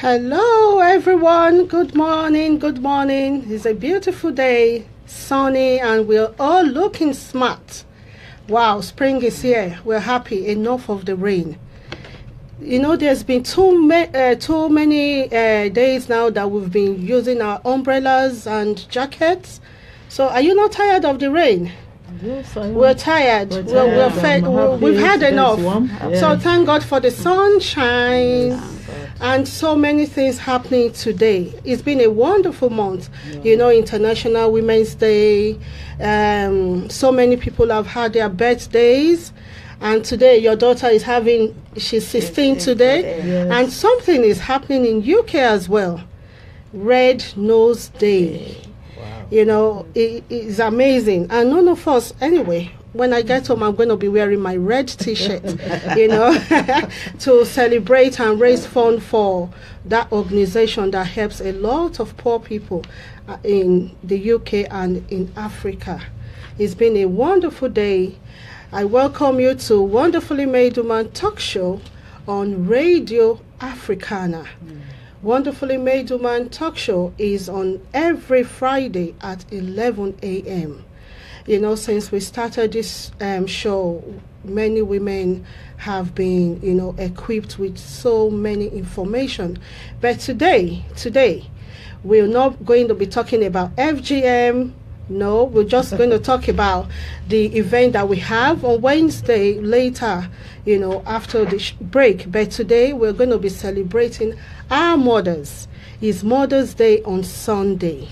Hello everyone, good morning, good morning. It's a beautiful day, sunny, and we're all looking smart. Wow, spring is here. We're happy. Enough of the rain. You know, there's been too many days now that we've been using our umbrellas and jackets. So are you not tired of the rain? Yes, We're tired. We're fed. We've had enough. Yeah. So thank God for the sunshine. And so many things happening today. It's been a wonderful month. Yeah. You know, International Women's Day. So many people have had their birthdays. And today your daughter is she's 16 today. Yes. And something is happening in UK as well. Red Nose Day. Wow. You know, it's amazing. And none of us, anyway, when I get home, I'm going to be wearing my red T-shirt, you know, to celebrate and raise funds for that organization that helps a lot of poor people in the UK and in Africa. It's been a wonderful day. I welcome you to Wonderfully Made Woman Talk Show on Radio Africana. Wonderfully Made Woman Talk Show is on every Friday at 11 a.m. You know, since we started this show, many women have been, you know, equipped with so many information. But today, we're not going to be talking about FGM. No, we're just going to talk about the event that we have on Wednesday later, you know, after the break. But today, we're going to be celebrating our mothers. It's Mother's Day on Sunday.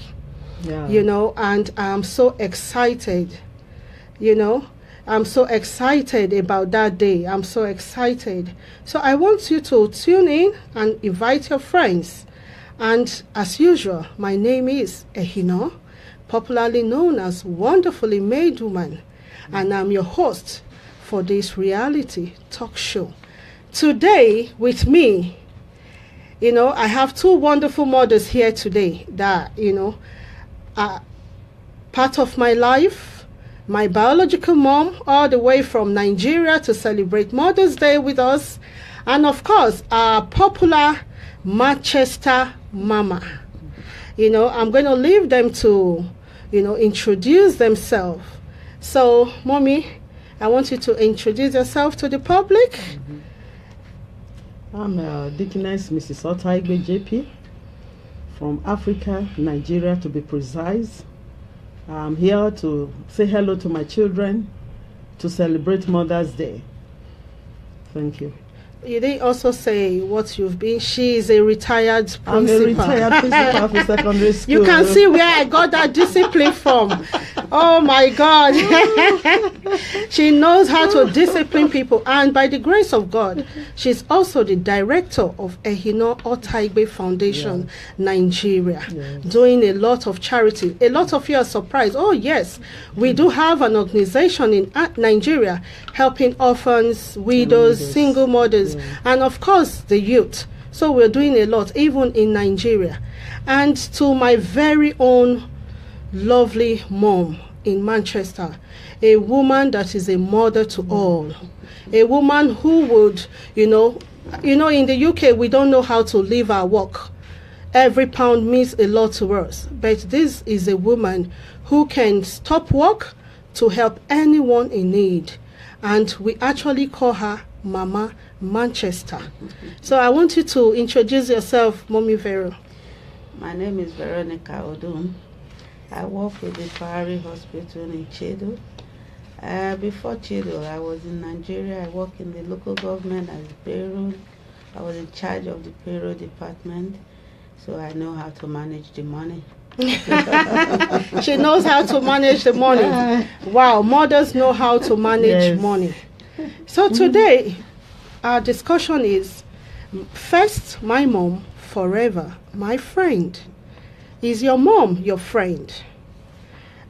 Yeah. You know, and I'm so excited, you know, I'm so excited about that day. I'm so excited. So I want you to tune in and invite your friends. And as usual, my name is Ehino, popularly known as Wonderfully Made Woman. And I'm your host for this reality talk show. Today with me, you know, I have two wonderful mothers here today that, you know, part of my life. My biological mom, all the way from Nigeria to celebrate Mother's Day with us, and of course our popular Manchester mama. You know, I'm going to leave them to, you know, introduce themselves. So, Mommy, I want you to introduce yourself to the public. I'm Deaconess Mrs. Otaigbe JP. From Africa, Nigeria to be precise. I'm here to say hello to my children, to celebrate Mother's Day. Thank you. You didn't also say what you've been. She is a retired principal. I'm a retired principal for secondary school. You can see where I got that discipline from. Oh my God. She knows how to discipline people. And by the grace of God, she's also the director of Ehino Otaigbe Foundation, Nigeria, doing a lot of charity. A lot of you are surprised. Oh yes, we do have an organization in Nigeria helping orphans, widows, single mothers, and of course the youth. So we're doing a lot even in Nigeria. And to my very own lovely mom in Manchester, a woman that is a mother to all, a woman who would, you know, in the UK we don't know how to live our work. Every pound means a lot to us, but this is a woman who can stop work to help anyone in need, and we actually call her Mama Manchester. So I want you to introduce yourself, Mommy Vero. My name is Veronica Odum. I work with the Priory Hospital in Chedo. Before Chedo, I was in Nigeria. I worked in the local government as payroll. I was in charge of the payroll department, so I know how to manage the money. She knows how to manage the money. Wow, mothers know how to manage money. So today, our discussion is first, my mom, forever, my friend. Is your mom your friend?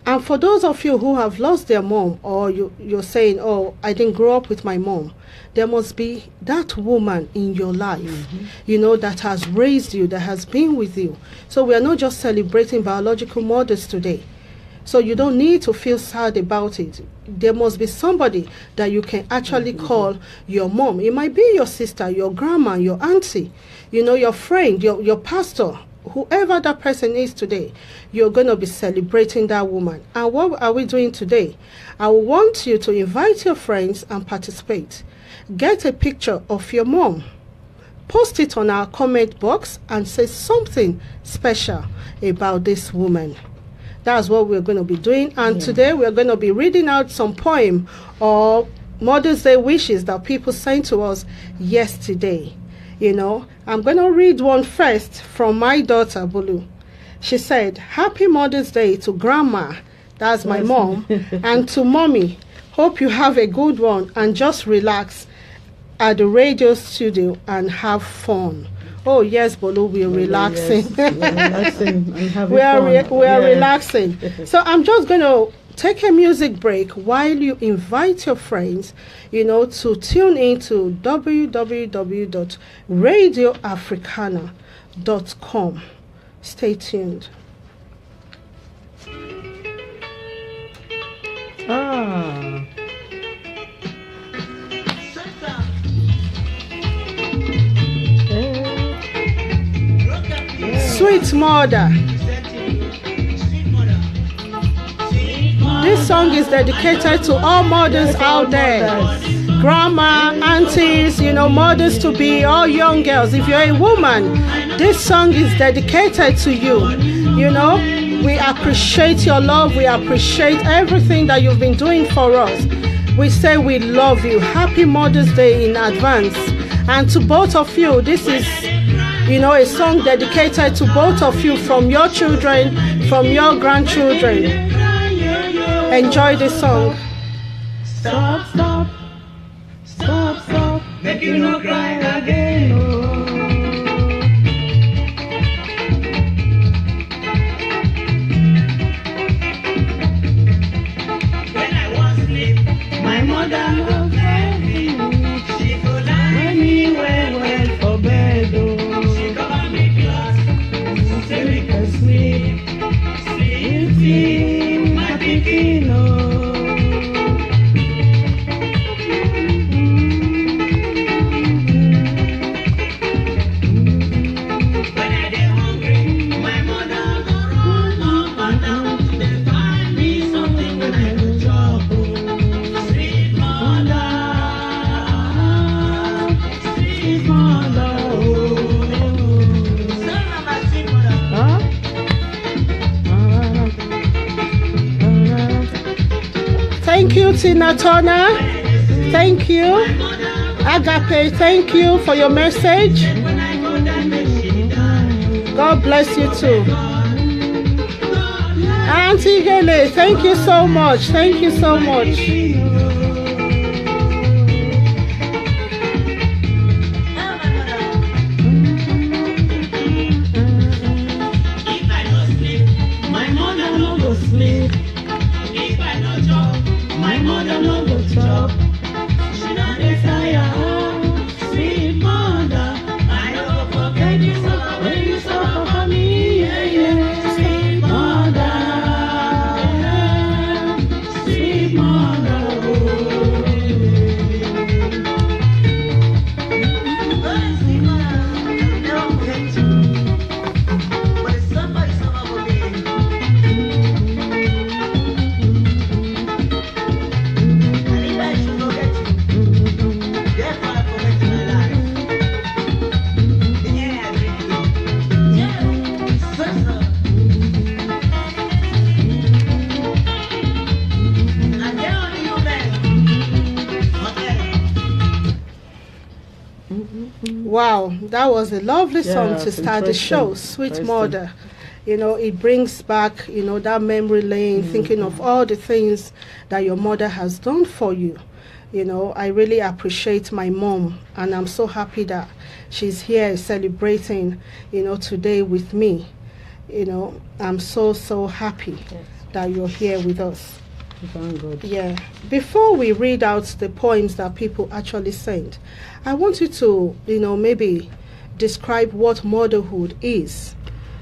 And for those of you who have lost their mom, or you're saying, oh, I didn't grow up with my mom, there must be that woman in your life, that has raised you, that has been with you. So we are not just celebrating biological mothers today. So you don't need to feel sad about it. There must be somebody that you can actually call your mom. It might be your sister, your grandma, your auntie, your friend, your pastor. Whoever that person is today, you're going to be celebrating that woman. And what are we doing today? I want you to invite your friends and participate. Get a picture of your mom. Post it on our comment box and say something special about this woman. That's what we're going to be doing. And today we're going to be reading out some poem or Mother's Day wishes that people sent to us yesterday. I'm going to read one first from my daughter, Bulu. She said, Happy Mother's Day to Grandma, that's my mom, and to Mommy. Hope you have a good one and just relax at the radio studio and have fun. Oh, yes, Bolu, we're relaxing. Yes, we're relaxing and having we are fun. Relaxing. So I'm just going to take a music break while you invite your friends, to tune in to www.radioafricana.com. Stay tuned. Ah. Sweet Mother. This song is dedicated to all mothers out there. Grandma, aunties, mothers to be, all young girls. If you're a woman, this song is dedicated to you. We appreciate your love. We appreciate everything that you've been doing for us. We say we love you. Happy Mother's Day in advance. And to both of you, this is a song dedicated to both of you, from your children, from your grandchildren. Enjoy this song. Stop, stop, stop, stop, make you no cry again. When I was asleep, my mother was ready. She could lie me well for bed. She covered me close, so we can sleep. Sleep, my pikin. Thank you, Tina Turner. Thank you. Agape, thank you for your message. God bless you too. Auntie Gele, thank you so much. Thank you so much. Wow, that was a lovely song to start the show, Sweet Mother. It brings back, that memory lane, thinking of all the things that your mother has done for you. You know, I really appreciate my mom, and I'm so happy that she's here celebrating, you know, today with me. You know, I'm so happy that you're here with us. Thank God. Yeah. Before we read out the poems that people actually sent, I want you to, you know, maybe describe what motherhood is.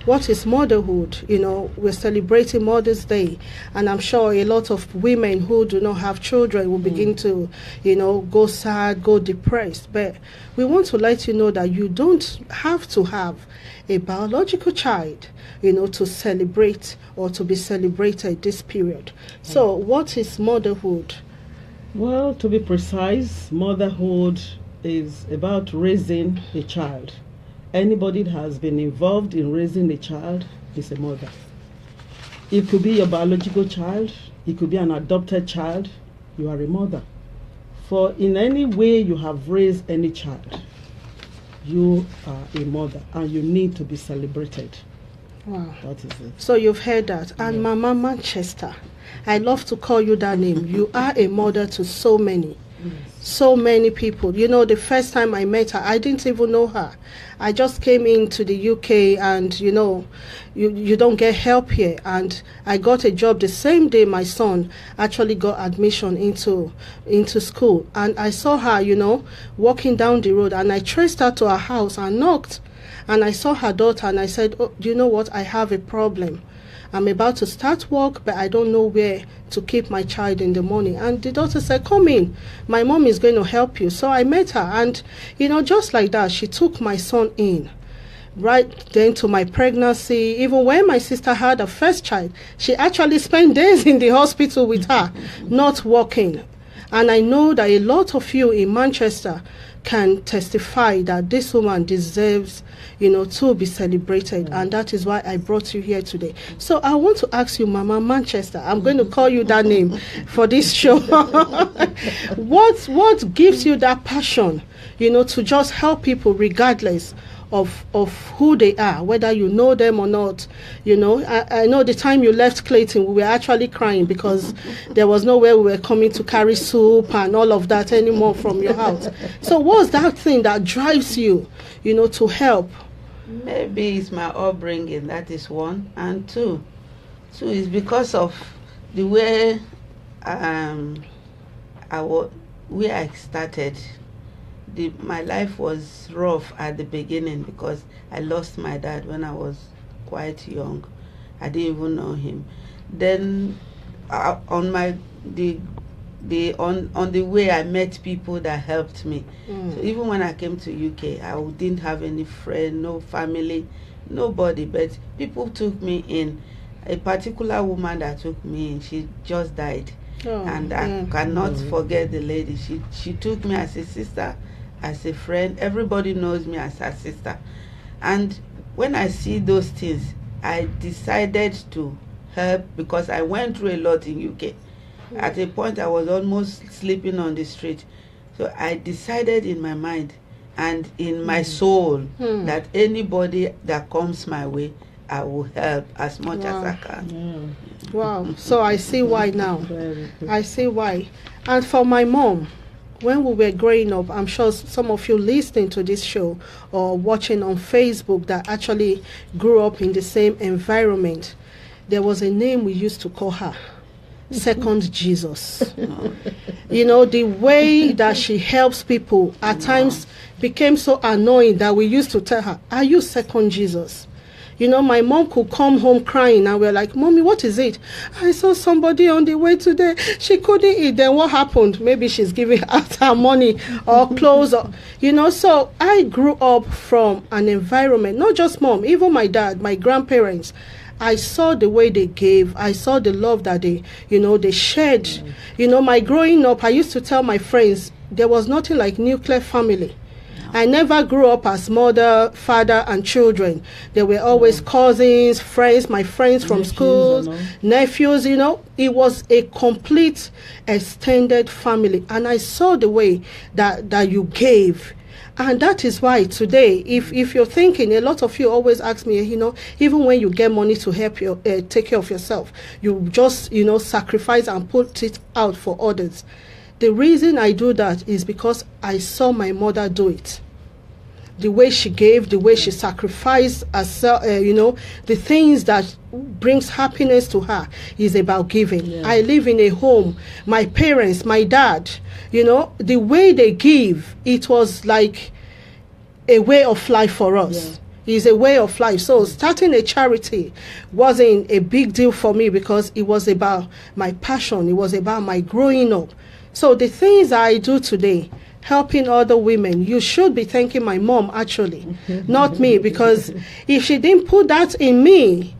What is motherhood? You know, we're celebrating Mother's Day, and I'm sure a lot of women who do not have children will begin to, you know, go sad, go depressed. But we want to let you know that you don't have to have a biological child, you know, to celebrate or to be celebrated this period. So what is motherhood? Well, to be precise, motherhood is about raising a child. Anybody that has been involved in raising a child is a mother. It could be your biological child, it could be an adopted child, you are a mother. For in any way you have raised any child, you are a mother and you need to be celebrated. Wow. That is it. So you've heard that. And Mama Manchester, I love to call you that name. You are a mother to so many. So many people. You know, the first time I met her, I didn't even know her. I just came into the UK, and you know, you don't get help here. And I got a job the same day my son actually got admission into school. And I saw her, you know, walking down the road, and I traced her to her house and knocked. And I saw her daughter, and I said, oh, do you know what? I have a problem. I'm about to start work, but I don't know where to keep my child in the morning. And the daughter said, come in. My mom is going to help you. So I met her, and, you know, just like that, she took my son in. Right then to my pregnancy, even when my sister had her first child, she actually spent days in the hospital with her, not working. And I know that a lot of you in Manchester can testify that this woman deserves, you know, to be celebrated, and that is why I brought you here today. So I want to ask you, Mama Manchester, I'm going to call you that name for this show. What gives you that passion, you know, to just help people regardless of who they are, whether you know them or not? You know, I know the time you left Clayton, we were actually crying because there was nowhere we were coming to carry soup and all of that anymore from your house. So what's that thing that drives you, you know, to help? Maybe it's my upbringing, that is one. And two is because of the way where I started. My life was rough at the beginning because I lost my dad when I was quite young. I didn't even know him. Then on the way I met people that helped me. So even when I came to UK, I didn't have any friend, no family, nobody, but people took me in. A particular woman that took me in, she just died. And I cannot forget the lady. She took me as a sister, as a friend. Everybody knows me as her sister. And when I see those things, I decided to help because I went through a lot in UK. At a point, I was almost sleeping on the street. So I decided in my mind and in my soul that anybody that comes my way, I will help as much as I can. Wow. So I see why now. I see why. And for my mom, when we were growing up, I'm sure some of you listening to this show or watching on Facebook that actually grew up in the same environment, there was a name we used to call her, Second Jesus. You know, the way that she helps people at times became so annoying that we used to tell her, are you Second Jesus? You know, my mom could come home crying, and we're like, Mommy, what is it? I saw somebody on the way today. She couldn't eat. Then what happened? Maybe she's giving out her money or clothes. Or, you know, so I grew up from an environment, not just mom, even my dad, my grandparents. I saw the way they gave. I saw the love that they, you know, they shared. You know, my growing up, I used to tell my friends, there was nothing like nuclear family. I never grew up as mother, father, and children. There were always cousins, friends, my friends from schools, nephews, you know. It was a complete extended family. And I saw the way that you gave. And that is why today, if you're thinking, a lot of you always ask me, you know, even when you get money to help you take care of yourself, you just, you know, sacrifice and put it out for others. The reason I do that is because I saw my mother do it. The way she gave, the way she sacrificed herself, the things that brings happiness to her is about giving. Yeah. I live in a home. My parents, my dad, the way they give, it was like a way of life for us. Yeah. It's a way of life. So starting a charity wasn't a big deal for me because it was about my passion. It was about my growing up. So the things I do today, helping other women, you should be thanking my mom, actually, not me, because if she didn't put that in me,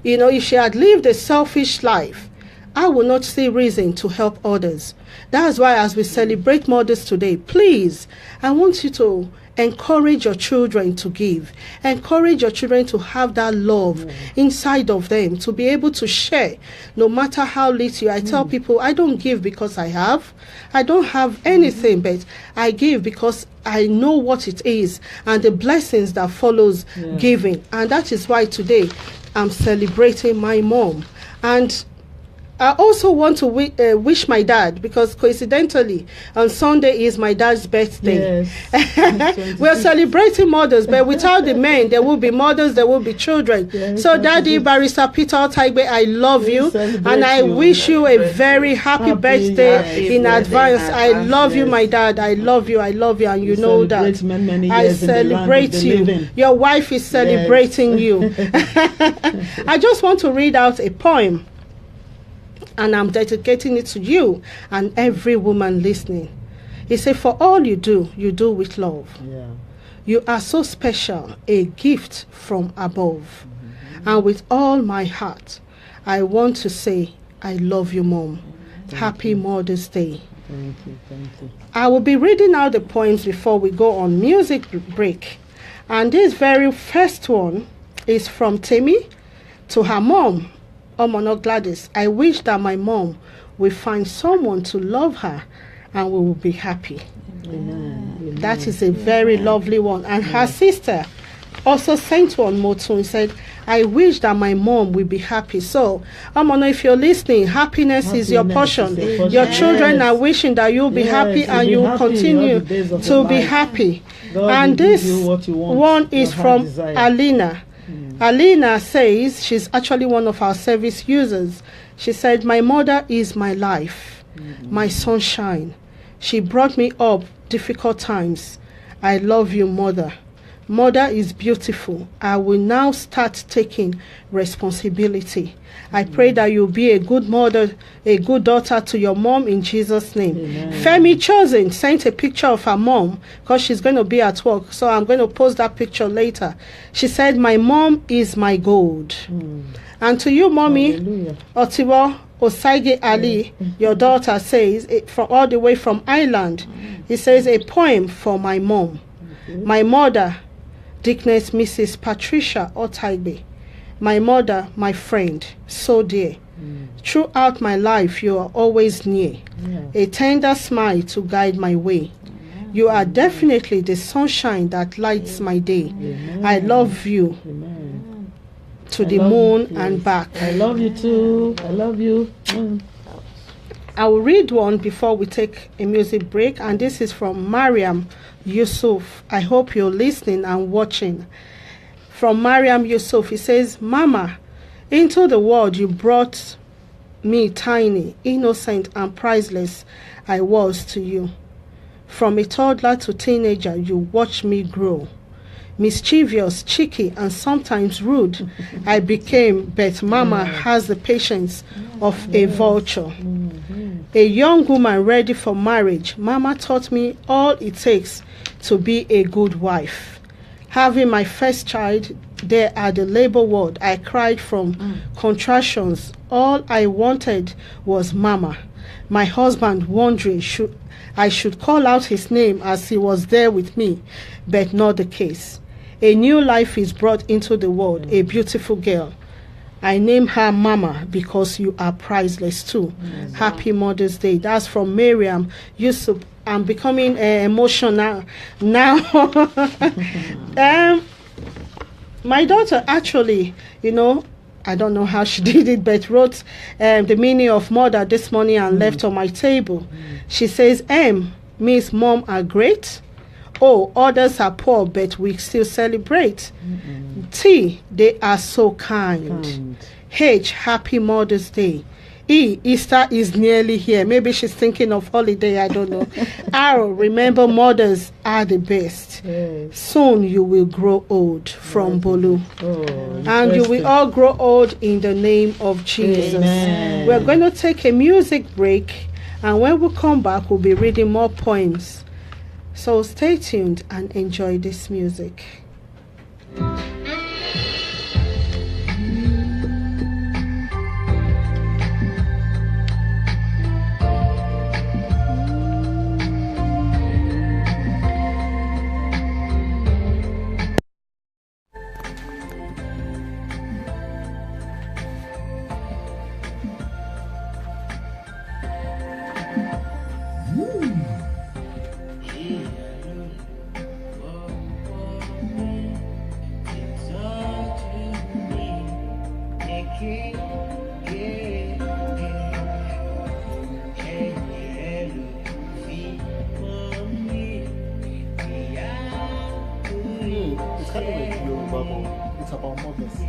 if she had lived a selfish life, I would not see reason to help others. That's why as we celebrate mothers today, please, I want you to encourage your children to give. Encourage your children to have that love inside of them, to be able to share, no matter how little. I tell people, I don't give because I don't have anything, but I give because I know what it is and the blessings that follows giving. And that is why today I'm celebrating my mom. And I also want to wish my dad, because coincidentally on Sunday is my dad's birthday. Yes. We're celebrating mothers, but without the men, there will be mothers, there will be children. Yes, so Daddy Barrister Peter Otaigbe, I love you, and I wish you a very happy birthday in advance. I love you, my dad. I love you, and you know that. I celebrate you. Your wife is celebrating you. I just want to read out a poem, and I'm dedicating it to you and every woman listening. He said, for all you do with love. Yeah. You are so special, a gift from above. And with all my heart, I want to say, I love you, Mom. Happy Mother's Day. Thank you. I will be reading out the poems before we go on music break. And this very first one is from Temi to her mom, Omono Gladys. I wish that my mom will find someone to love her and we will be happy. Amen. That is a very lovely one. And her sister also sent one more too and said, I wish that my mom will be happy. So, Omono, if you're listening, happiness is your portion. Your children are wishing that you'll be happy and you will continue to be happy. And this one is from Alina. Alina says, she's actually one of our service users. She said, my mother is my life, my sunshine. She brought me up difficult times. I love you, Mother. Mother is beautiful. I will now start taking responsibility. I pray that you'll be a good mother, a good daughter to your mom in Jesus' name. Amen. Femi Chosen sent a picture of her mom because she's going to be at work. So I'm going to post that picture later. She said, my mom is my gold. And to you, Mommy, Otiwa Osaige Ali, your daughter, says, from all the way from Ireland, he says, a poem for my mom. My mother, Dickness Mrs. Patricia Otaigbe. My mother, my friend, so dear. Throughout my life, you are always near. A tender smile to guide my way. You are definitely the sunshine that lights my day. I love you. To the moon and back. I love you too. I love you. I will read one before we take a music break, and this is from Mariam Yusuf. I hope you're listening and watching. From Mariam Yusuf, he says, Mama, into the world you brought me tiny, innocent and priceless I was to you. From a toddler to teenager, you watched me grow. Mischievous, cheeky, and sometimes rude, I became, but Mama has the patience of a vulture. A young woman ready for marriage, Mama taught me all it takes to be a good wife. Having my first child there at the labor ward, I cried from contractions. All I wanted was Mama. My husband wondering I should call out his name as he was there with me, but not the case. A new life is brought into the world, a beautiful girl. I name her Mama because you are priceless too. Happy Mother's Day. That's from Miriam Yusuf. I'm becoming emotional now. My daughter actually, I don't know how she did it, but wrote the meaning of mother this morning and left on my table. She says, M means mom are great. O, others are poor, but we still celebrate. T, they are so kind. H, happy Mother's Day. E, Easter is nearly here. Maybe she's thinking of holiday, I don't know. R, remember mothers are the best. Yes. Soon you will grow old, from Bolu. Oh, And you will all grow old in the name of Jesus. Amen. We're going to take a music break, and when we come back, we'll be reading more poems. So stay tuned and enjoy this music. It's kind of like Yoruba, but it's about mothers.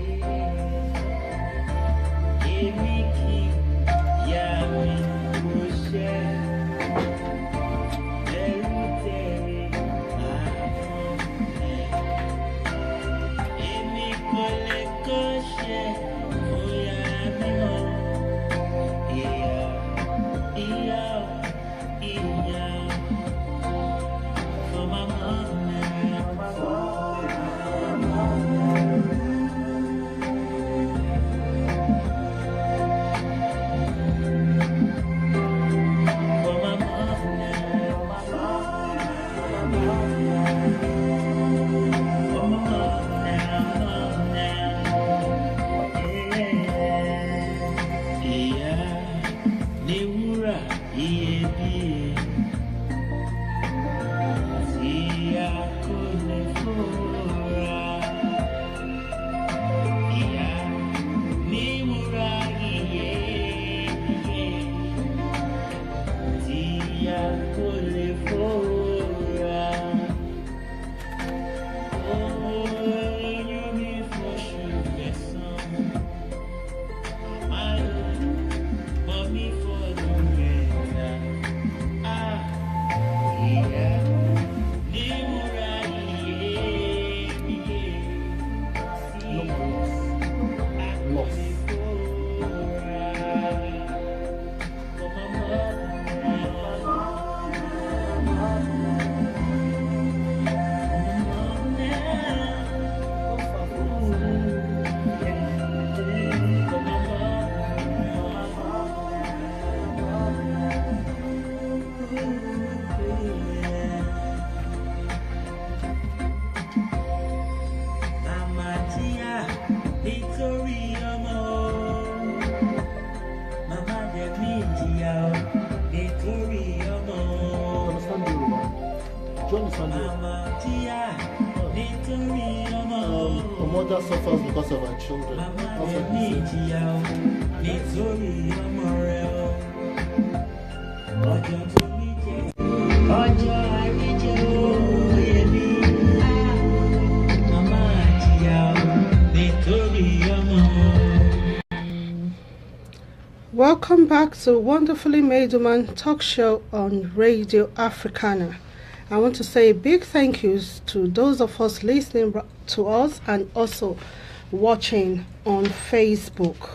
A mother suffers because of her children. That's what they Welcome back to Wonderfully Made Woman Talk Show on Radio Africana. I want to say a big thank yous to those of us listening to us and also watching on Facebook.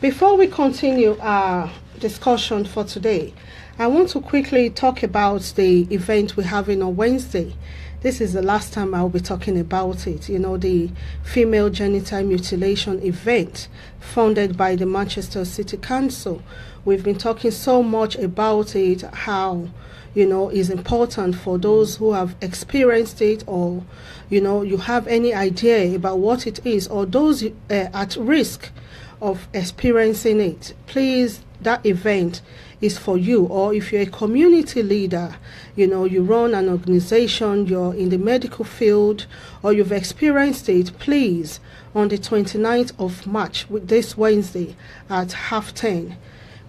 Before we continue our discussion for today, I want to quickly talk about the event we're having on Wednesday. This is the last time I'll be talking about it. You know, the female genital mutilation event funded by the Manchester City Council. We've been talking so much about it, how, you know, it's important for those who have experienced it, or, you know, you have any idea about what it is, or those at risk of experiencing it. Please, that event is for you. Or if you're a community leader, you know, you run an organization, you're in the medical field, or you've experienced it, please, on the 29th of March, this Wednesday at 10:30,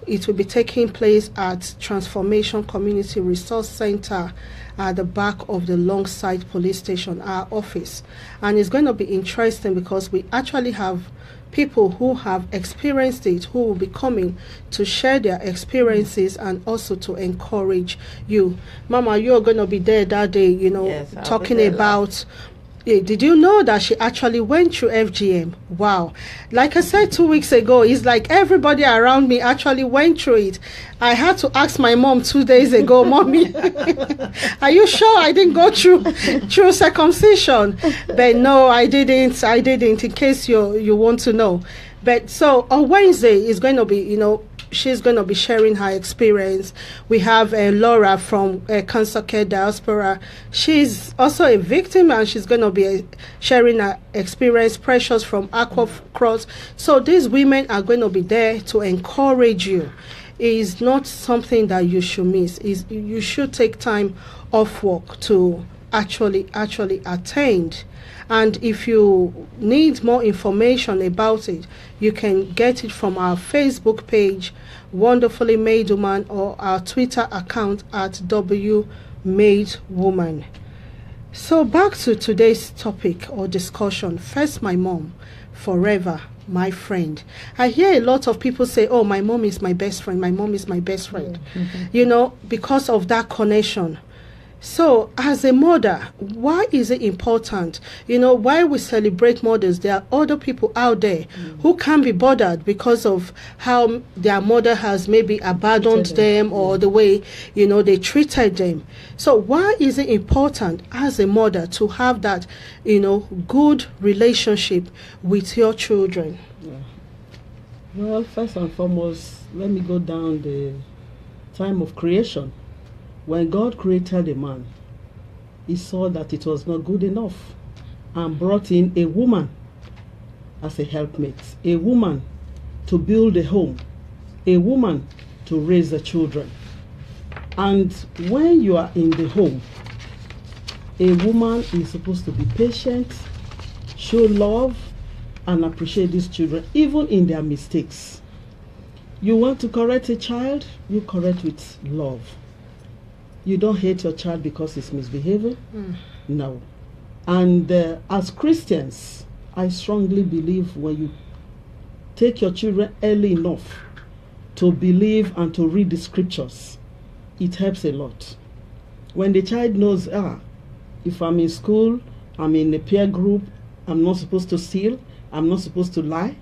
it will be taking place at Transformation Community Resource Center at the back of the Longside Police Station, our office. And it's going to be interesting because we actually have people who have experienced it who will be coming to share their experiences and also to encourage you. Mama, you're going to be there that day, you know, Yes, I'll talking be there. about... Did you know that she actually went through FGM? Wow. Like I said 2 weeks ago, it's like everybody around me actually went through it. I had to ask my mom 2 days ago, Mommy, are you sure I didn't go through circumcision? But no, I didn't, in case you want to know. But so on Wednesday, it's going to be, you know, she's going to be sharing her experience. We have Laura from Cancer Care Diaspora. She's also a victim, and she's going to be sharing her experience. Precious from Aqua Cross. So these women are going to be there to encourage you. It's not something that you should miss. You should take time off work to actually attend. And if you need more information about it, you can get it from our Facebook page, Wonderfully Made Woman, or our Twitter account at WMadeWoman. So back to today's topic or discussion. First, my mom, forever my friend. I hear a lot of people say, oh, my mom is my best friend. My mom is my best friend. You know, because of that connection. So, as a mother, why is it important? You know, why we celebrate mothers, there are other people out there who can't be bothered because of how their mother has maybe abandoned them or the way, you know, they treated them. So, why is it important as a mother to have that, you know, good relationship with your children? Yeah. Well, first and foremost, let me go down the time of creation. When God created a man, he saw that it was not good enough and brought in a woman as a helpmate, a woman to build a home, a woman to raise the children. And when you are in the home, a woman is supposed to be patient, show love, and appreciate these children, even in their mistakes. You want to correct a child, you correct with love. You don't hate your child because he's misbehaving. No. And as Christians, I strongly believe when you take your children early enough to believe and to read the scriptures, it helps a lot. When the child knows, if I'm in school, I'm in a peer group, I'm not supposed to steal, I'm not supposed to lie,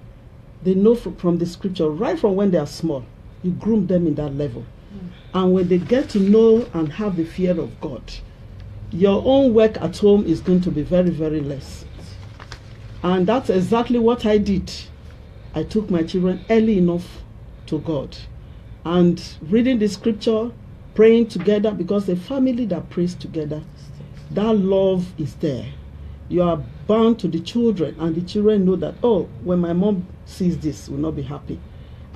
they know from the scripture, right from when they are small, you groom them in that level. And when they get to know and have the fear of God, your own work at home is going to be very, very less. And that's exactly what I did. I took my children early enough to God. And reading the scripture, praying together, because a family that prays together, that love is there. You are bound to the children, and the children know that, oh, when my mom sees this, will not be happy.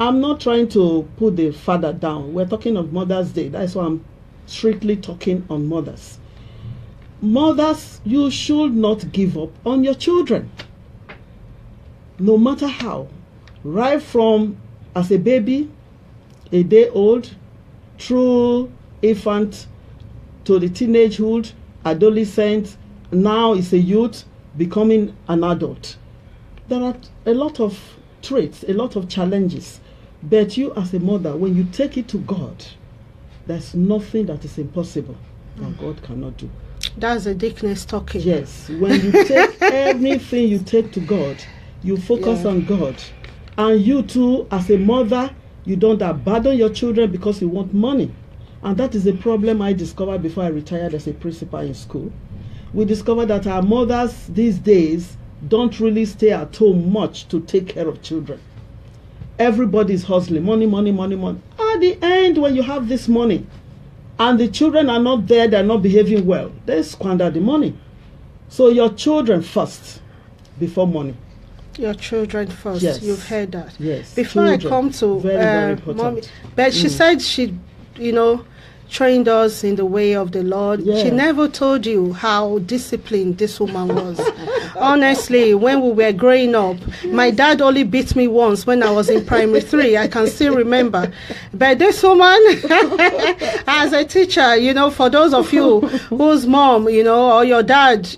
I'm not trying to put the father down. We're talking of Mother's Day. That's why I'm strictly talking on mothers. Mothers, you should not give up on your children. No matter how. Right from as a baby, a day old, through infant, to the teenagehood, adolescent, now is a youth, becoming an adult. There are a lot of traits, a lot of challenges. But you as a mother, when you take it to God, there's nothing that is impossible that God cannot do. That's a Dickness talking. Yes, when you take everything you take to God, you focus on God. And you too, as a mother, you don't abandon your children because you want money. And that is a problem I discovered before I retired as a principal in school. We discovered that our mothers these days don't really stay at home much to take care of children. Everybody's hustling, money, money, money, money. At the end, when you have this money and the children are not there, they're not behaving well, they squander the money. So your children first before money. Your children first. Yes. You've heard that. Yes. Before children. I come to Very important. mommy, but she said she, trained us in the way of the Lord. Yeah. She never told you how disciplined this woman was. Honestly, when we were growing up, my dad only beat me once when I was in primary 3. I can still remember. But this woman, as a teacher, for those of you whose mom, or your dad,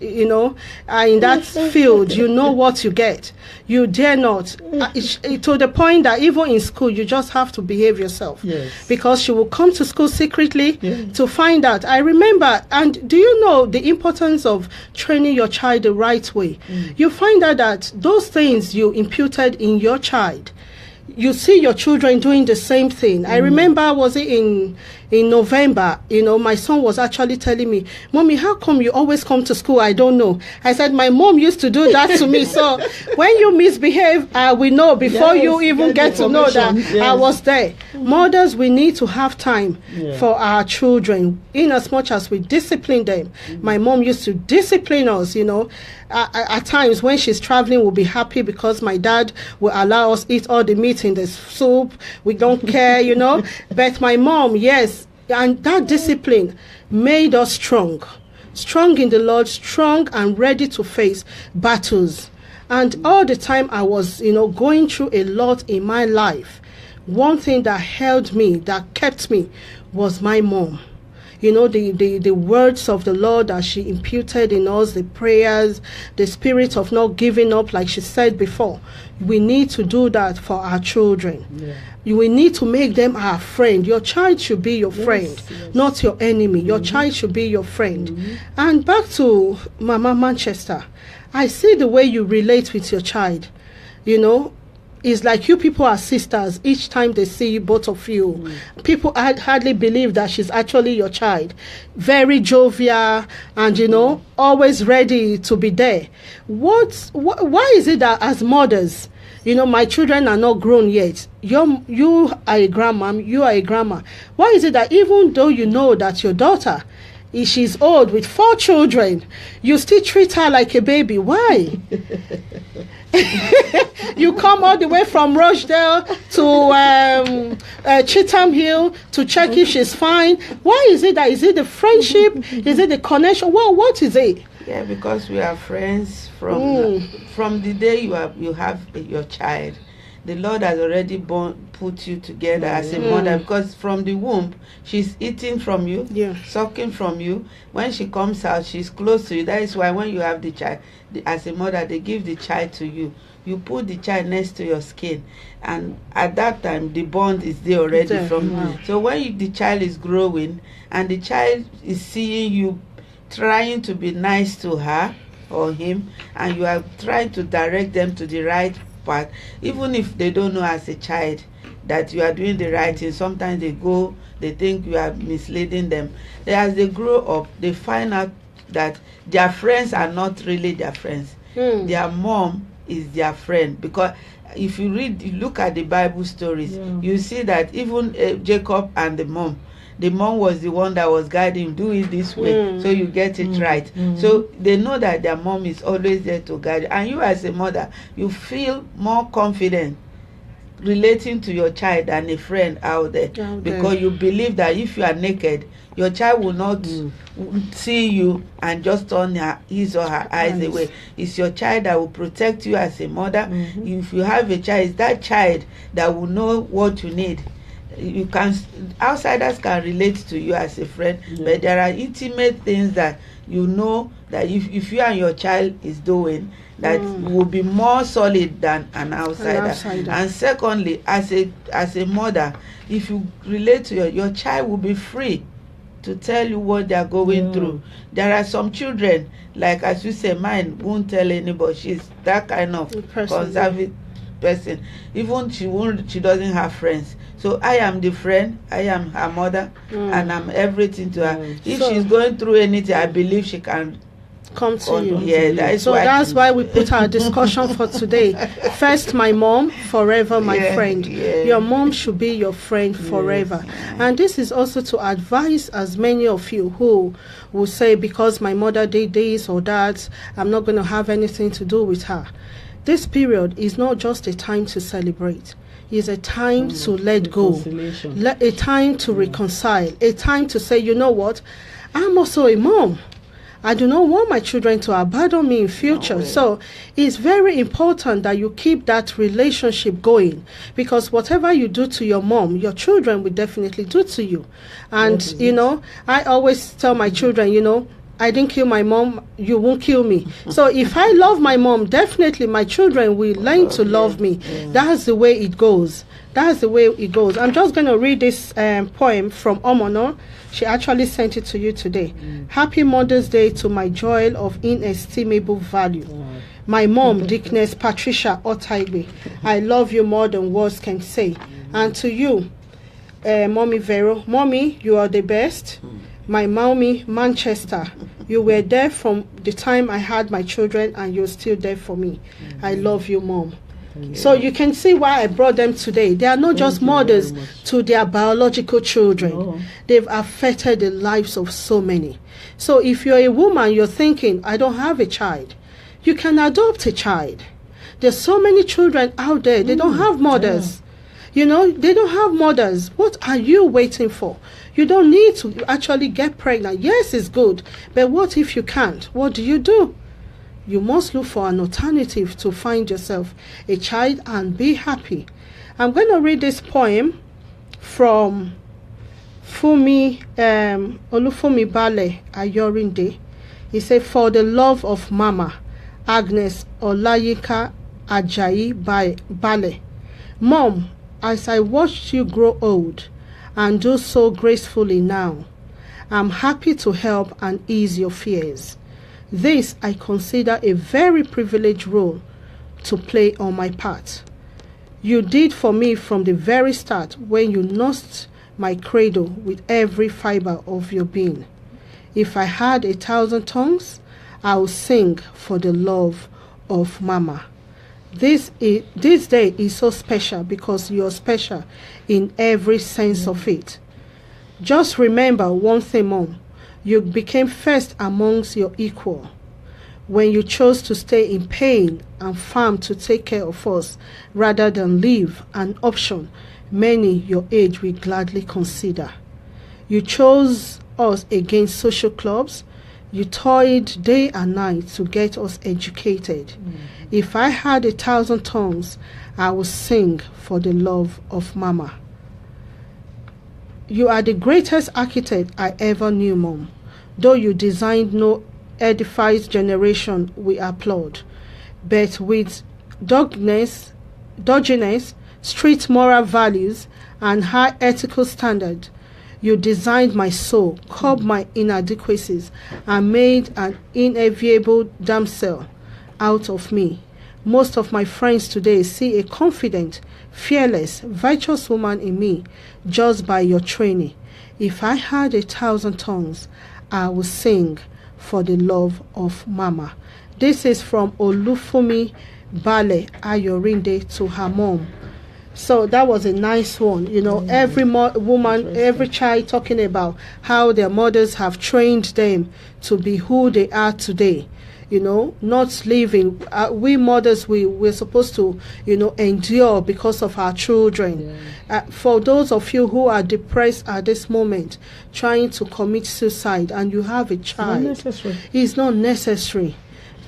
are in that field, you know what you get. You dare not. To the point that even in school, you just have to behave yourself. Yes. Because she will come to school secretly Yeah. to find out. I remember, and do you know the importance of training your child the right way? You find out that those things you imputed in your child, you see your children doing the same thing. I remember, was it in November, my son was actually telling me, Mommy, how come you always come to school? I don't know. I said, my mom used to do that to me. So when you misbehave, we know before Yes, you even get to know that information. I Yes. was there. Mothers, we need to have time Yeah. for our children, in as much as we discipline them. My mom used to discipline us, at times when she's traveling, we'll be happy because my dad will allow us eat all the meat in the soup. We don't care, But my mom, yes, and that discipline made us strong in the Lord, strong and ready to face battles. And all the time I was, going through a lot in my life, one thing that held me, that kept me, was my mom. The words of the Lord that she imputed in us, the prayers, the spirit of not giving up, like she said before. We need to do that for our children. Yeah. We need to make them our friend. Your child should be your friend, yes. not your enemy. Your child should be your friend. And back to Mama Manchester, I see the way you relate with your child. It's like you people are sisters. Each time they see you, both of you, people hardly believe that she's actually your child. Very jovial and, always ready to be there. Why is it that as mothers, my children are not grown yet. You are a grandma, you are a grandma. Why is it that even though you know that your daughter, she's old with 4 children, you still treat her like a baby? Why? You come all the way from Rochdale to Cheetham Hill to check if she's fine. Why is it that? Is it the friendship? Is it the connection? What is it? Yeah, because we are friends from the day you have your child. The Lord has already put you together as a mother, because from the womb she's eating from you, sucking from you. When she comes out, she's close to you. That is why when you have the child, as a mother, they give the child to you. You put the child next to your skin, and at that time the bond is there already So when the child is growing and the child is seeing you trying to be nice to her or him, and you are trying to direct them to the right path, even if they don't know as a child that you are doing the right thing, sometimes they think you are misleading them. As they grow up, they find out that their friends are not really their friends. Their mom is their friend, because if you look at the Bible stories, you see that even Jacob and the mom was the one that was guiding him, do it this way, so you get it right. So they know that their mom is always there to guide you. And you as a mother, you feel more confident relating to your child than a friend out there, because you believe that if you are naked, your child will not see you and just turn his or her eyes away. It's your child that will protect you as a mother. If you have a child, it's that child that will know what you need. Outsiders can relate to you as a friend, but there are intimate things that that if you and your child is doing, that will be more solid than an outsider. And secondly, as a mother, if you relate to your child will be free to tell you what they are going through. There are some children, like as you say, mine won't tell anybody. She's that kind of conservative person. Even she doesn't have friends. So I am the friend, I am her mother, and I'm everything to her. If she's going through anything, I believe she can come to you. Yeah, that's why we put our discussion for today. First, my mom, forever my friend. Your mom should be your friend forever. And this is also to advise as many of you who will say, because my mother did this or that, I'm not going to have anything to do with her. this period is not just a time to celebrate. It's a time to let go, a time to reconcile, a time to say, you know what, I'm also a mom. I do not want my children to abandon me in future. No. So it's very important that you keep that relationship going, because whatever you do to your mom, your children will definitely do to you. And, you know, I always tell my children, you know, I didn't kill my mom, you won't kill me. So if I love my mom, definitely my children will learn to love me. That's the way it goes. That's the way it goes. I'm just going to read this poem from Omono. She actually sent it to you today. Happy Mother's Day to my joy of inestimable value. My mom, Dickness Patricia Otaigbe. I love you more than words can say. And to you, Mommy Vero. Mommy, you are the best. My mommy, Manchester. You were there from the time I had my children, and you're still there for me. I love you, Mom. So you can see why I brought them today. They are not just mothers to their biological children. No. They've affected the lives of so many. So if you're a woman, you're thinking, I don't have a child. You can adopt a child. There's so many children out there. They don't have mothers. You know, they don't have mothers. What are you waiting for? You don't need to actually get pregnant. Yes, it's good. But what if you can't? What do? You must look for an alternative to find yourself a child and be happy. I'm going to read this poem from Olufumi Bale Ayorinde. He said, for the love of Mama, Agnes Olayika Ajayi Bale. Mom, as I watched you grow old and do so gracefully now, I'm happy to help and ease your fears. This I consider a very privileged role to play on my part. You did for me from the very start when you nursed my cradle with every fiber of your being. If I had 1,000 tongues, I would sing for the love of Mama. This day is so special because you're special in every sense of it. Just remember one thing, Mom. You became first amongst your equal when you chose to stay in pain and firm to take care of us rather than leave an option many your age will gladly consider. You chose us against social clubs. You toiled day and night to get us educated. If I had 1,000 tongues, I would sing for the love of Mama. You are the greatest architect I ever knew, Mom. Though you designed no edified generation, we applaud. But with dodginess, street moral values, and high ethical standard, you designed my soul, curbed my inadequacies, and made an inevitable damsel out of me. Most of my friends today see a confident, fearless, virtuous woman in me just by your training. If I had 1,000 tongues, I would sing for the love of Mama. This is from Olufumi Bale Ayorinde to her mom. So that was a nice one. You know, every woman, every child talking about how their mothers have trained them to be who they are today. You know, not living. We mothers, we're supposed to, you know, endure because of our children. For those of you who are depressed at this moment, trying to commit suicide, and you have a child, it's not necessary.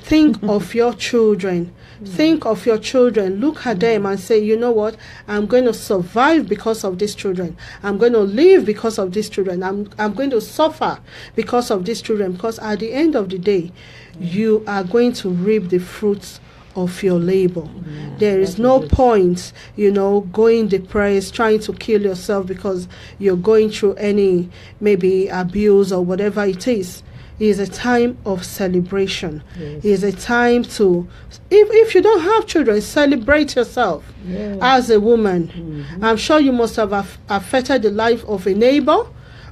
Think of your children. Think of your children. Look at them and say, you know what? I'm going to survive because of these children. I'm going to live because of these children. I'm going to suffer because of these children. Because at the end of the day, you are going to reap the fruits of your labor. There is no point, you know, going depressed, trying to kill yourself because you're going through any maybe abuse or whatever it is. It is a time of celebration. It is a time to, if you don't have children, celebrate yourself as a woman. I'm sure you must have affected the life of a neighbor,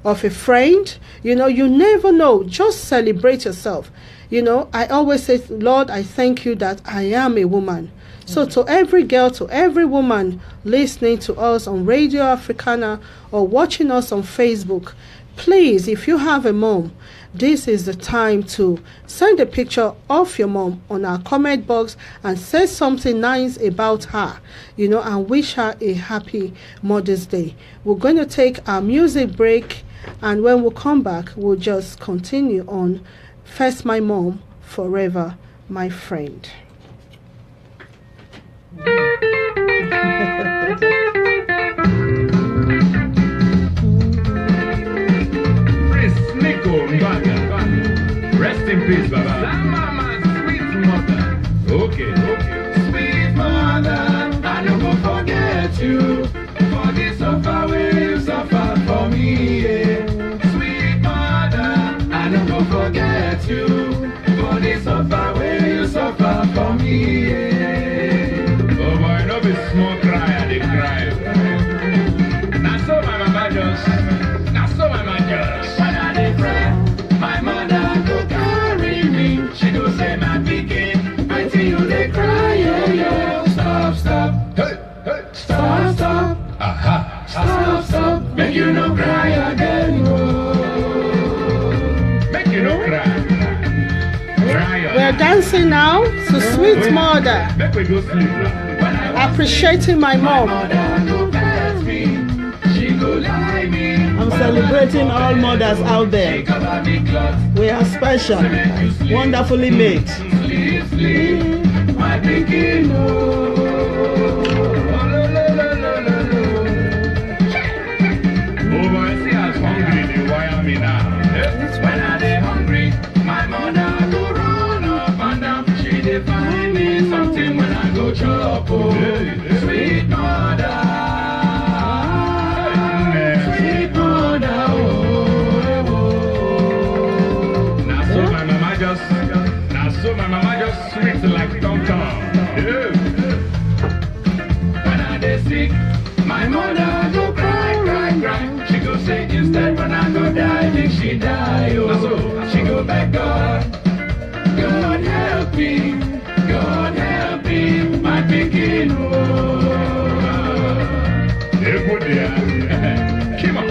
of a friend. You know, you never know. Just celebrate yourself. You know, I always say, Lord, I thank you that I am a woman. So to every girl, to every woman listening to us on Radio Africana or watching us on Facebook, please, if you have a mom, this is the time to send a picture of your mom on our comment box and say something nice about her, and wish her a happy Mother's Day. We're going to take our music break, and when we come back, we'll just continue on First My Mom, Forever My Friend. Rest in peace, Baba. Mama's sweet mother. Okay. Sweet mother, I never forget you. For this suffer way you suffer for me. Yeah. Sweet mother, I never forget you. For this suffer way you suffer for me. Yeah. Oh boy, no be small cry, I dey cry. Now so my mama just. When I dey cry, my mother go carry me. She go say my pikin, wait till you dey cry, yeah. Stop, hey, stop, aha, stop, make you no cry again, oh. Make you no cry. We're dancing now to Sweet Mother. Make we go sleep now. Appreciating my mom. I'm celebrating all mothers out there. We are special, wonderfully made. My pikin, oh, boy, see us hungry, they wire me now. When I dey hungry, my mother go run up and down. She dey find me something when I go chop, oh, sweet mother. So my mama just sweet like tom-tom. Yeah. When I dey sick, my mother go cry. She go say instead when I go die, make she die. Oh, she go beg God, God help me, my pikin. Oh, hey, good dear. Come on.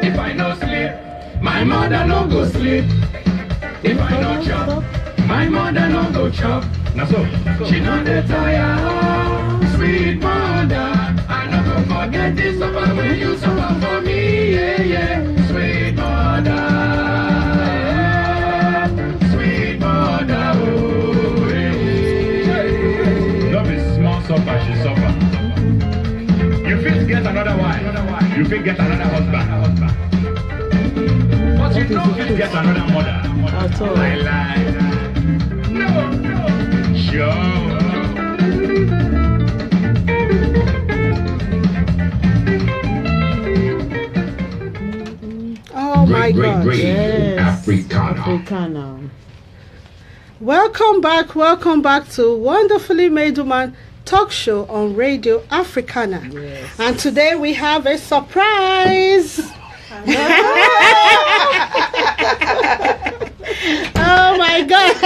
If I no sleep, my mother no go sleep. If I no chop, my mother no go chop. Now so, she no dey tire. Sweet mother, I no go forget this suffer when you suffer for me. Yeah. Sweet mother, oh, yeah. Love is small suffer, she suffer. You fit get another wife, you fit get another husband. But you don't get another mother. At all. Lie. No. Sure. Oh my God. Yes. Africana. Welcome back to Wonderfully Made Woman Talk Show on Radio Africana. Yes. And today we have a surprise. Oh my God.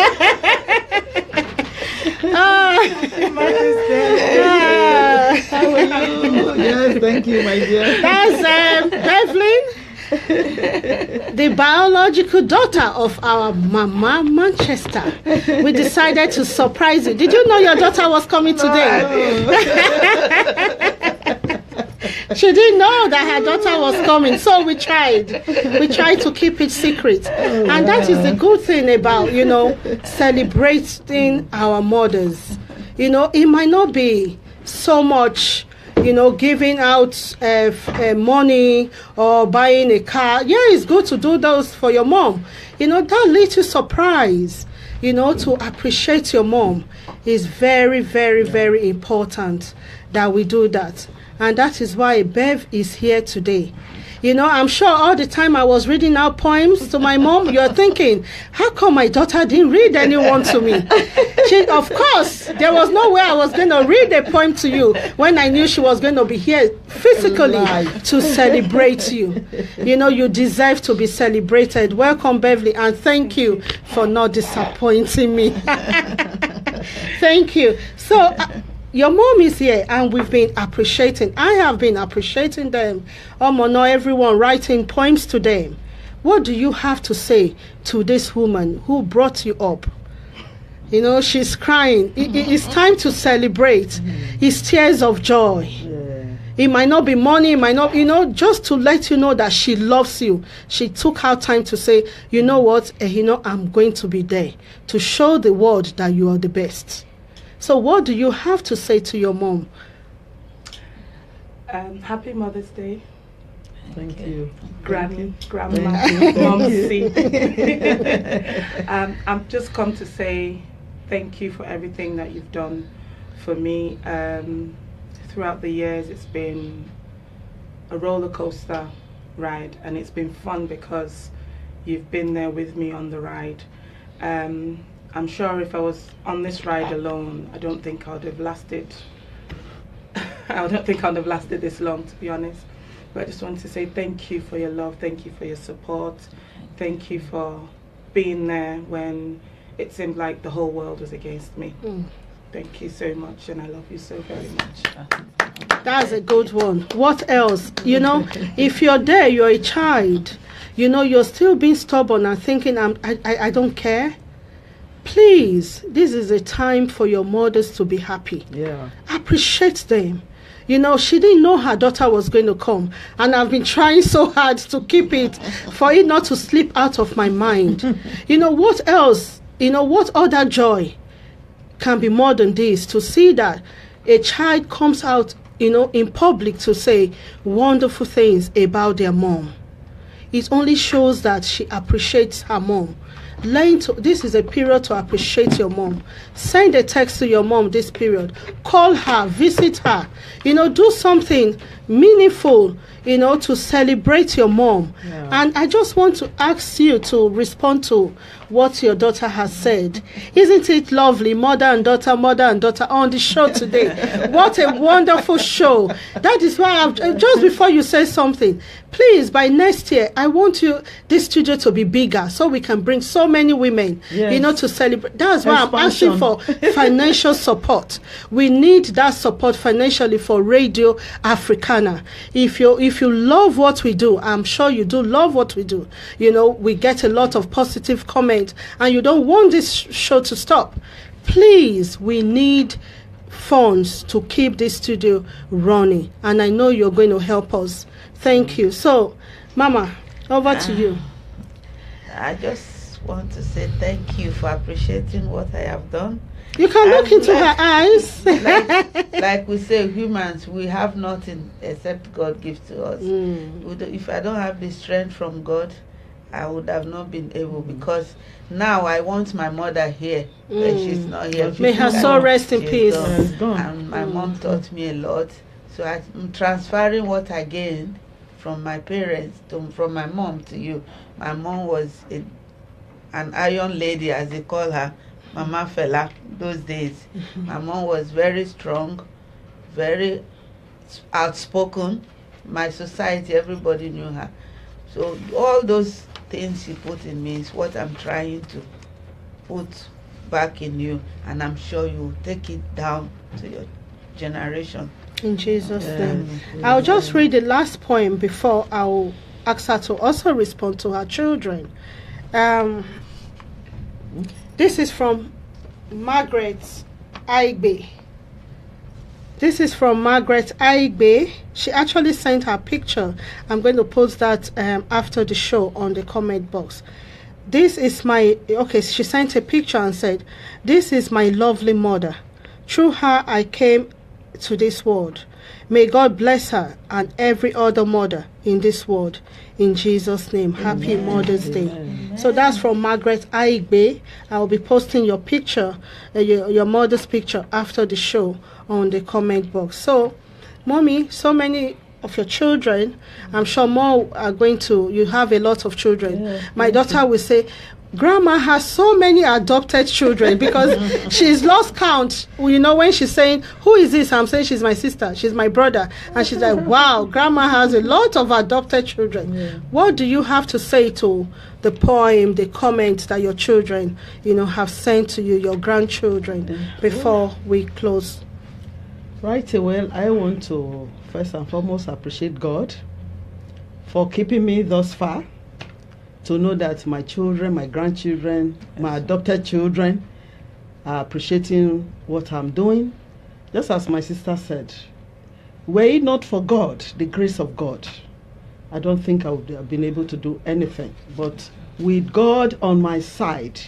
How are you? Yes, thank you, my dear. That's Devlin, the biological daughter of our Mama Manchester. We decided to surprise you. Did you know your daughter was coming today? She didn't know that her daughter was coming, so we tried. We tried to keep it secret. And that is the good thing about, celebrating our mothers. It might not be so much, giving out money or buying a car. Yeah, it's good to do those for your mom. That little surprise, to appreciate your mom is very, very, very important that we do that. And that is why Bev is here today. I'm sure all the time I was reading out poems to my mom, you're thinking, how come my daughter didn't read anyone to me? Of course, there was no way I was going to read a poem to you when I knew she was going to be here physically to celebrate you. You deserve to be celebrated. Welcome, Beverly, and thank you for not disappointing me. Thank you. So, your mom is here, and we've been appreciating. I have been appreciating them. No, everyone writing poems to them. What do you have to say to this woman who brought you up? You know, she's crying. It's time to celebrate. It's tears of joy. It might not be money, it might not, just to let you know that she loves you. She took her time to say, you know what, I'm going to be there to show the world that you are the best. So what do you have to say to your mom? Happy Mother's Day. Thank you. Granny, Grandma, Momsy. I've just come to say thank you for everything that you've done for me. Throughout the years, it's been a roller coaster ride, and it's been fun because you've been there with me on the ride. I'm sure if I was on this ride alone, I don't think I would have lasted. I don't think I would have lasted this long, to be honest. But I just wanted to say thank you for your love, thank you for your support, thank you for being there when it seemed like the whole world was against me. Thank you so much, and I love you so very much. That's a good one. What else? If you're there, you're a child. You're still being stubborn and thinking, I don't care. Please, this is a time for your mothers to be happy. Yeah. Appreciate them. She didn't know her daughter was going to come, and I've been trying so hard to keep it, for it not to slip out of my mind. What else? What other joy can be more than this, to see that a child comes out, in public to say wonderful things about their mom. It only shows that she appreciates her mom. This is a period to appreciate your mom. Send a text to your mom this period. Call her, visit her. Do something meaningful, to celebrate your mom. Yeah. And I just want to ask you to respond to what your daughter has said. Isn't it lovely, mother and daughter on the show today? What a wonderful show. That is why just before you say something, please, by next year, I want this studio to be bigger so we can bring so many women, to celebrate. That's why I'm asking for financial support. We need that support financially for Radio Africana. If you love what we do, I'm sure you do love what we do. We get a lot of positive comments, and you don't want this show to stop. Please, we need funds to keep this studio running, and I know you're going to help us. Thank you. So, Mama, over to you. I just want to say thank you for appreciating what I have done. You can look into her eyes. like we say, humans, we have nothing except God gives to us. If I don't have the strength from God, I would have not been able, because now I want my mother here. She's not here. May her soul rest in peace. And my mom taught me a lot. So I'm transferring what I gained from my parents, from my mom to you. My mom was an iron lady, as they call her, Mama Fela, those days. My mom was very strong, very outspoken. My society, everybody knew her. So all those things she put in me is what I'm trying to put back in you, and I'm sure you will take it down to your generation. In Jesus' name. I'll just read the last poem before I'll ask her to also respond to her children. This is from Margaret Aigbe. She actually sent her picture. I'm going to post that after the show on the comment box. She sent a picture and said, "This is my lovely mother. Through her I came to this world. May God bless her and every other mother in this world. In Jesus' name, Happy Mother's Day." Amen. So that's from Margaret Aigbe. I will be posting your picture, your mother's picture, after the show on the comment box. So, Mommy, so many of your children, I'm sure more are going to, you have a lot of children. Yeah, my daughter will say, Grandma has so many adopted children, because she's lost count. When she's saying, who is this? I'm saying, she's my sister, she's my brother. And she's like, wow, Grandma has a lot of adopted children. Yeah. What do you have to say to the poem, the comments that your children, have sent to you, your grandchildren, before we close? Right away, I want to first and foremost appreciate God for keeping me thus far, to know that my children, my grandchildren, my adopted children are appreciating what I'm doing. Just as my sister said, were it not for God, the grace of God, I don't think I would have been able to do anything. But with God on my side,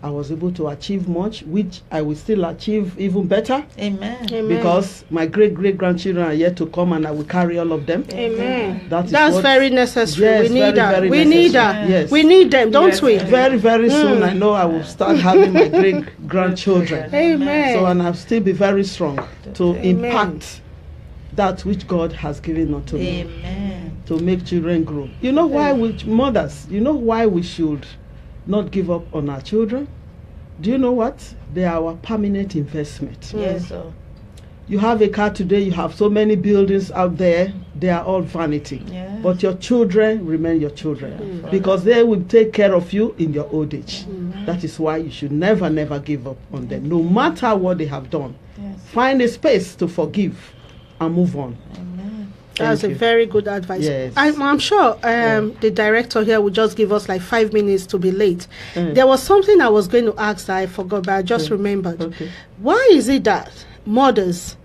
I was able to achieve much, which I will still achieve even better. Amen. Amen. Because my great-great-grandchildren are yet to come, and I will carry all of them. Amen. That's That's what- very necessary. Yes, we need very, that. very We need necessary. that. Yes. We need them, don't Yes. we? Very, very soon, I know I will start having my great-grandchildren. Amen. So, and I'll still be very strong to Amen. impact that which God has given unto me, Amen. to make children grow. You know why we mothers, you know why we should not give up on our children? Do you know what? They are our permanent investment. Yes, sir. You have a car today, you have so many buildings out there, they are all vanity. Yes. But your children remain your children, because they will take care of you in your old age. That is why you should never, never give up on them, no matter what they have done. Yes. Find a space to forgive and move on. Amen. That's a you. very good advice. Yes. I'm sure the director here will just give us like 5 minutes to be late. Mm. There was something I was going to ask that I forgot, but I just remembered. Okay. Why is it that mothers,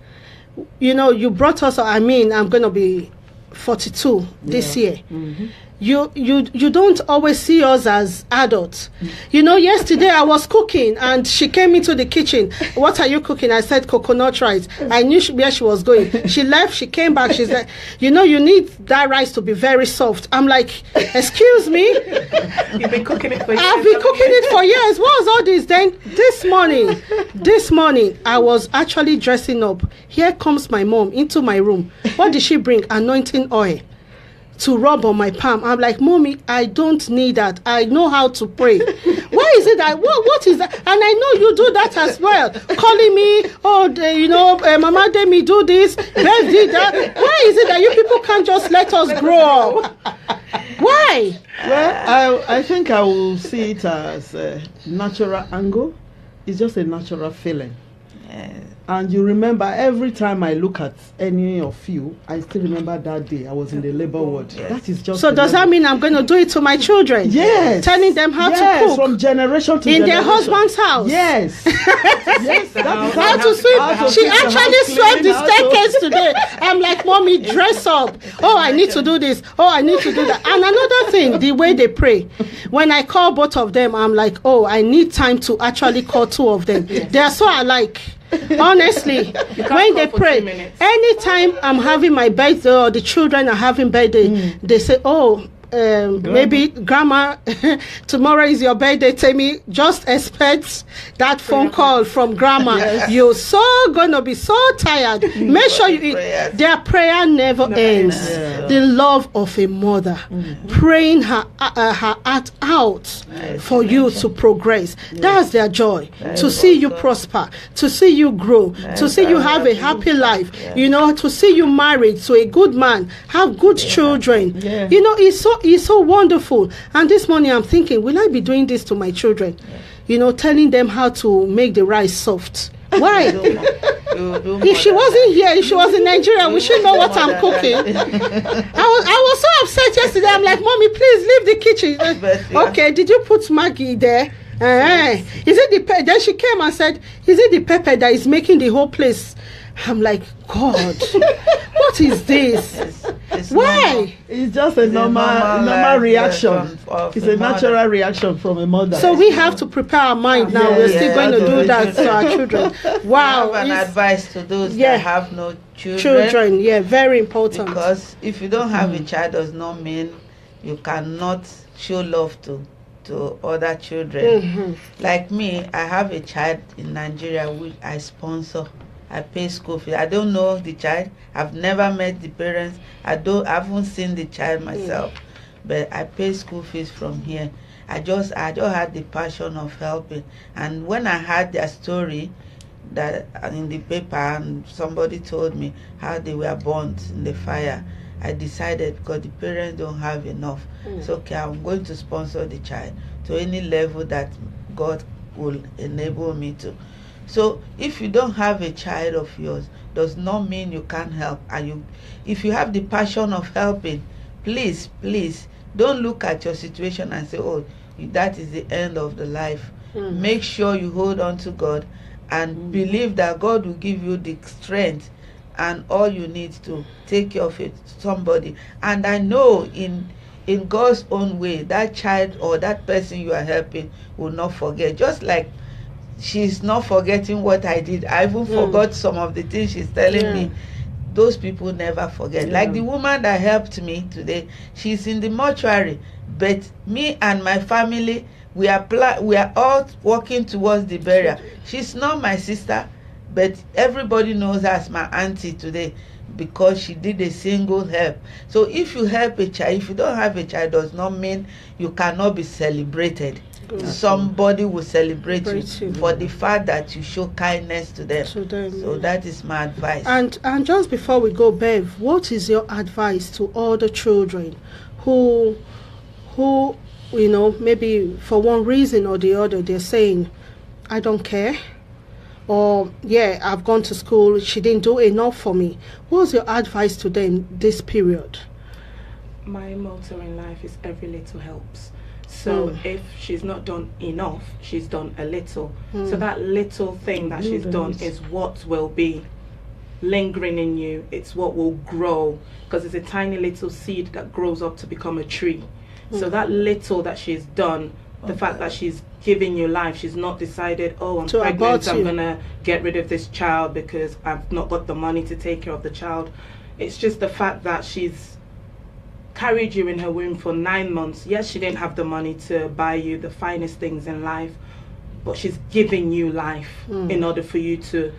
you know, you brought us, I'm going to be 42 this year. Mm-hmm. You don't always see us as adults. You know, yesterday I was cooking and she came into the kitchen. What are you cooking? I said coconut rice. I knew where she was going. She left, she came back, she said, you know, you need that rice to be very soft. I'm like, excuse me? You've been cooking it for years. I've been haven't cooking you? it for years. What was all this? Then this morning, I was actually dressing up. Here comes my mom into my room. What did she bring? Anointing oil to rub on my palm. I'm like, Mommy, I don't need that. I know how to pray. Why is it that? What is that? And I know you do that as well. Calling me, Mama Demi, do this, Bev did that. Why is it that you people can't just let us grow up? Why? Well, I think I will see it as a natural angle. It's just a natural feeling. Yes. And you remember, every time I look at any of you, I still remember that day I was in the labor ward. Yes. That is just So does that mean I'm going to do it to my children? Yes. Telling them how Yes, to cook from generation to in generation. their husband's house? Yes. Yes, that is How to sweep? how to She keep the actually house swept the clean, how to- staircase today. I'm like, Mommy, dress up. Oh, I need to do this. Oh, I need to do that. And another thing, the way they pray. When I call both of them, I'm like, oh, I need time to actually call two of them. They are so alike. Honestly, when they call for pray, 2 minutes. anytime I'm having my birthday or the children are having birthday, they say, oh, maybe grandma, tomorrow is your birthday. Tammy, just expect that phone call from grandma. You're so gonna be so tired. Make sure you eat. Prayers. Their prayer never ends. ends. The love of a mother praying her heart out for you to progress. That's their joy. To see you prosper, to see you grow, to see you have a happy life. You know, to see you married to a good man, have good children. Yeah. You know, it's so wonderful. And this morning I'm thinking, will I be doing this to my children? You know, telling them how to make the rice soft. Why? If she wasn't here, if she was in Nigeria, we should know what I'm cooking. I was so upset yesterday. I'm like, Mommy, please leave the kitchen. But, yeah. Okay, did you put Maggie there? Is it the then she came and said, is it the pepper that is making the whole place? I'm like, God, what is this? It's Why? normal. It's just a normal life reaction. of It's the a natural reaction from a mother. So we have to prepare our mind now. Yeah, We're still going to do yeah. that to our children. I Wow. have an it's- advice to those Yeah. that have no children. Children, yeah, very important. Because if you don't have a child, does not mean you cannot show love to other children. Mhm. Like me, I have a child in Nigeria which I sponsor. I pay school fees. I don't know the child. I've never met the parents. I haven't seen the child myself. But I pay school fees from here. I just had the passion of helping. And when I heard their story that in the paper and somebody told me how they were burnt in the fire, I decided, because the parents don't have enough. It's okay, I'm going to sponsor the child to any level that God will enable me to. So if you don't have a child of yours, does not mean you can't help. And if you have the passion of helping, please don't look at your situation and say, oh, that is the end of the life. Make sure you hold on to God and believe that God will give you the strength and all you need to take care of somebody. And I know in God's own way, that child or that person you are helping will not forget. Just like she's not forgetting what I did. I even forgot some of the things she's telling me. Those people never forget. Like the woman that helped me today, she's in the mortuary, but me and my family, we are all working towards the burial. She's not my sister, but everybody knows her as my auntie today because she did a single help. So if you help a child, if you don't have a child, does not mean you cannot be celebrated. Somebody will celebrate you for the fact that you show kindness to them. So that is my advice. And just before we go, Bev, what is your advice to all the children who maybe for one reason or the other they're saying, I don't care, or I've gone to school, she didn't do enough for me. What's your advice to them this period? My motto in life is every little helps. So if she's not done enough, she's done a little. So that little thing that she's done is what will be lingering in you. It's what will grow, because it's a tiny little seed that grows up to become a tree. So that little that she's done, the fact that she's giving you life, she's not decided, oh, I'm pregnant, I'm going to get rid of this child because I've not got the money to take care of the child. It's just the fact that she's carried you in her womb for 9 months. Yes, she didn't have the money to buy you the finest things in life, but she's giving you life in order for you to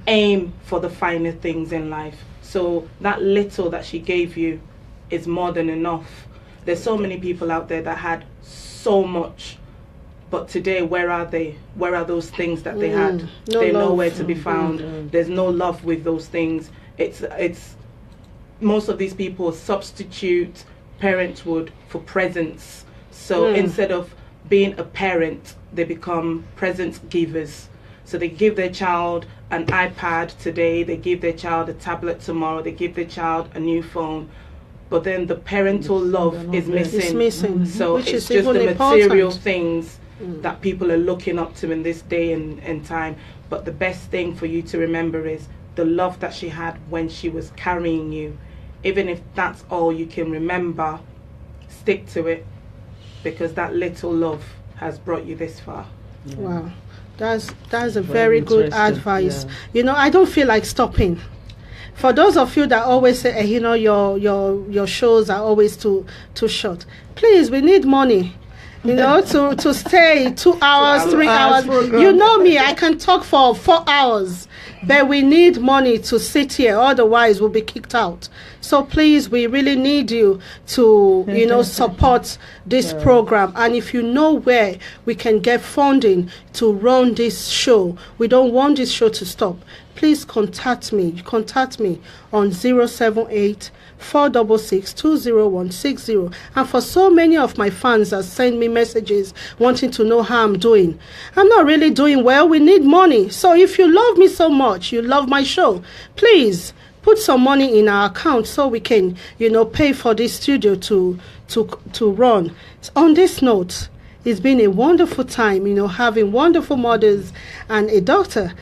aim for the finer things in life. So that little that she gave you is more than enough. There's so many people out there that had so much, but today, where are they? Where are those things that they had? They're nowhere to be found. There's no love with those things. It's most of these people substitute parenthood for presents. So instead of being a parent, they become present givers. So they give their child an iPad today, they give their child a tablet tomorrow, they give their child a new phone, but then the parental love is missing. It's missing. So which it's is just the even material important. things that people are looking up to in this day and time. But the best thing for you to remember is the love that she had when she was carrying you. Even if that's all you can remember, stick to it, because that little love has brought you this far. Wow, that's a very good advice. I don't feel like stopping. For those of you that always say, your shows are always too short, please, we need money. To stay 2 hours, 3 hours. You know me, I can talk for 4 hours, but we need money to sit here, otherwise we'll be kicked out. So please, we really need you to, support this program. And if you know where we can get funding to run this show, we don't want this show to stop, please contact me. Contact me on 078 466 20160. And for so many of my fans that send me messages wanting to know how I'm doing, I'm not really doing well. We need money. So if you love me so much, you love my show, please put some money in our account so we can, pay for this studio to run. On this note, it's been a wonderful time, having wonderful mothers and a daughter,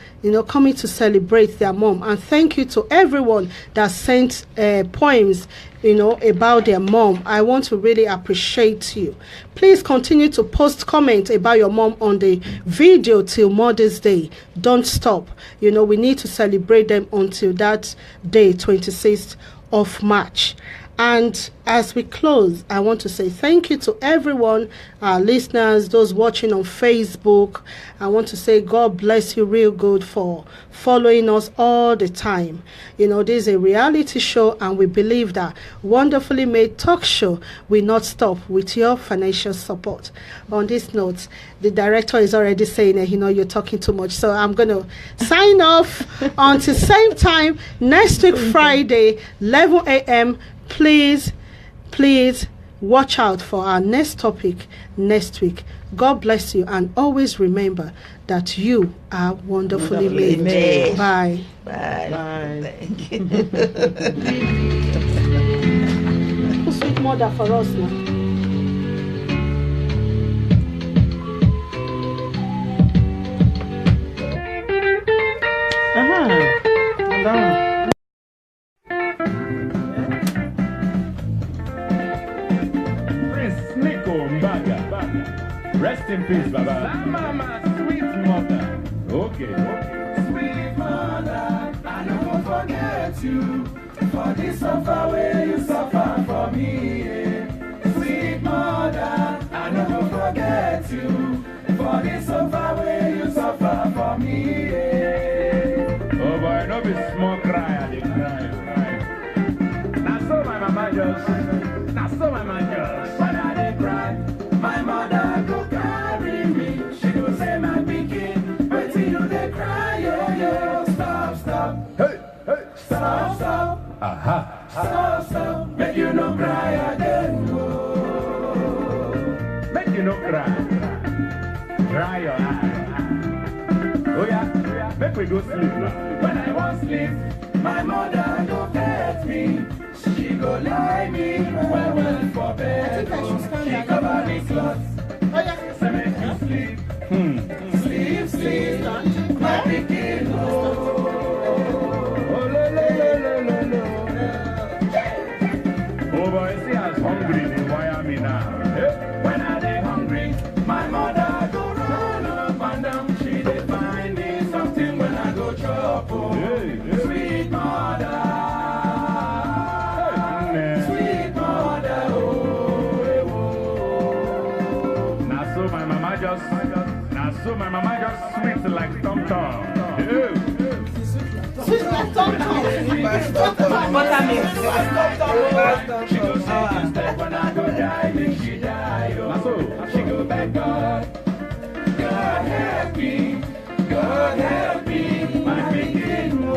coming to celebrate their mom. And thank you to everyone that sent poems, about their mom. I want to really appreciate you. Please continue to post comments about your mom on the video till Mother's Day. Don't stop. We need to celebrate them until that day, 26th of March. And as we close, I want to say thank you to everyone, our listeners, those watching on Facebook. I want to say God bless you real good for following us all the time. This is a reality show, and we believe that Wonderfully Made talk show will not stop with your financial support. On this note, the director is already saying that, you're talking too much. So I'm going to sign off until same time next week, Friday, 11 a.m. Please Watch out for our next topic next week. God bless you, and always remember that you are wonderfully made. Bye. Bye. Bye. Thank you. Sweet mother for us now. Down. Prince Nico Mbaga. Rest in peace, Baba. Mama, sweet mother. Okay. Sweet mother, I never forget you. For this suffer where you suffer for me. Sweet mother, I never forget you. For this suffer where you suffer for me. Oh boy, no be small cry, they cry. Now so my mama just, when I dey cry, my mother go carry me. She go say my pikin, wetin you dey cry, yo, stop. Hey, stop. Aha. Stop, make you no cry again, oh. Make you no cry. Dry your eye. Oh yeah, make we go sleep now. When I want sleep, my mother go get me. She go lie me well for bed. She cover me clothes. Say make you sleep. Sleep, my pikin, oh. Oh boy, see us hungry, they wire me now. When I dey hungry, my mother go run up and down. She dey find me something when I go chop. Oh, sweet mother, sweet mother, oh. Now so my mama just sweet like Tom Tom. Sweet like Tom Tom. Buttermilk. She go say instead when I go die, make she die. Oh, she go back God. God help me, my pikin. Oh,